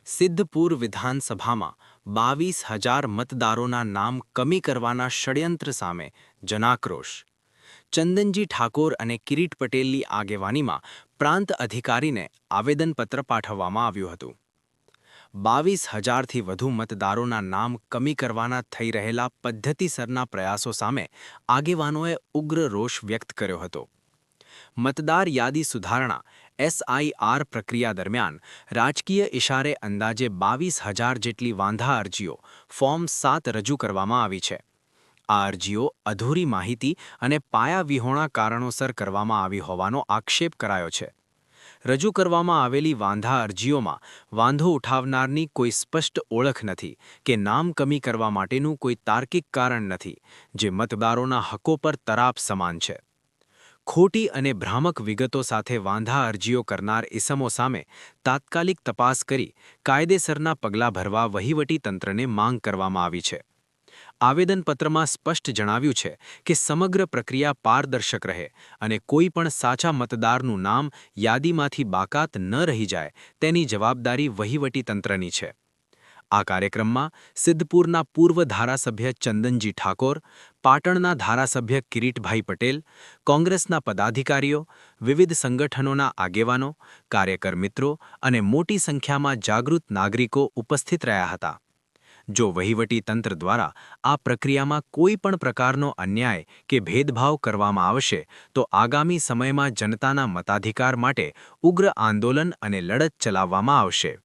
સિદ્ધપુર વિધાનસભામાં 22,000 મતદારોના નામ કમી કરવાના ષડયંત્ર સામે જનાક્રોશ. ચંદનજી ઠાકોર અને કિરીટ પટેલની આગેવાનીમાં પ્રાંત અધિકારીને આવેદનપત્ર પાઠવવામાં આવ્યું હતું. 22,000થી વધુ મતદારોના નામ કમી કરવાના થઈ રહેલા પદ્ધતિસરના પ્રયાસો સામે આગેવાનોએ ઉગ્ર રોષ વ્યક્ત કર્યો હતો. મતદાર યાદી સુધારણા SIR પ્રક્રિયા દરમિયાન રાજકીય ઇશારે અંદાજે 22,000 જેટલી વાંધા અરજીઓ ફોર્મ 7 રજૂ કરવામાં આવી છે. આ અરજીઓ અધૂરી માહિતી અને પાયાવિહોણા કારણોસર કરવામાં આવી હોવાનો આક્ષેપ કરાયો છે. રજૂ કરવામાં આવેલી વાંધા અરજીઓમાં વાંધો ઉઠાવનારની કોઈ સ્પષ્ટ ઓળખ નથી કે નામ કમી કરવા માટેનું કોઈ તાર્કિક કારણ નથી, જે મતદારોના હકો પર તરાપ સમાન છે. ખોટી અને ભ્રામક વિગતો સાથે વાંધા અરજીઓ કરનાર ઇસમો સામે તાત્કાલિક તપાસ કરી કાયદેસરના પગલાં ભરવા વહીવટીતંત્રને માંગ કરવામાં આવી છે. આવેદનપત્રમાં સ્પષ્ટ જણાવ્યું છે કે સમગ્ર પ્રક્રિયા પારદર્શક રહે અને કોઈ પણ સાચા મતદારનું નામ યાદીમાંથી બાકાત ન રહી જાય તેની જવાબદારી વહીવટીતંત્રની છે. આ કાર્યક્રમમાં સિદ્ધપુરના પૂર્વ ધારાસભ્ય ચંદનજી ઠાકોર, પાટણના ધારાસભ્ય કિરીટભાઈ પટેલ, કોંગ્રેસના પદાધિકારીઓ, વિવિધ સંગઠનોના આગેવાનો, કાર્યકર મિત્રો અને મોટી સંખ્યામાં જાગૃત નાગરિકો ઉપસ્થિત રહ્યા હતા. જો વહીવટીતંત્ર દ્વારા આ પ્રક્રિયામાં કોઈ પણ પ્રકારનો અન્યાય કે ભેદભાવ કરવામાં આવશે તો આગામી સમયમાં જનતાના મતાધિકાર માટે ઉગ્ર આંદોલન અને લડત ચલાવવામાં આવશે.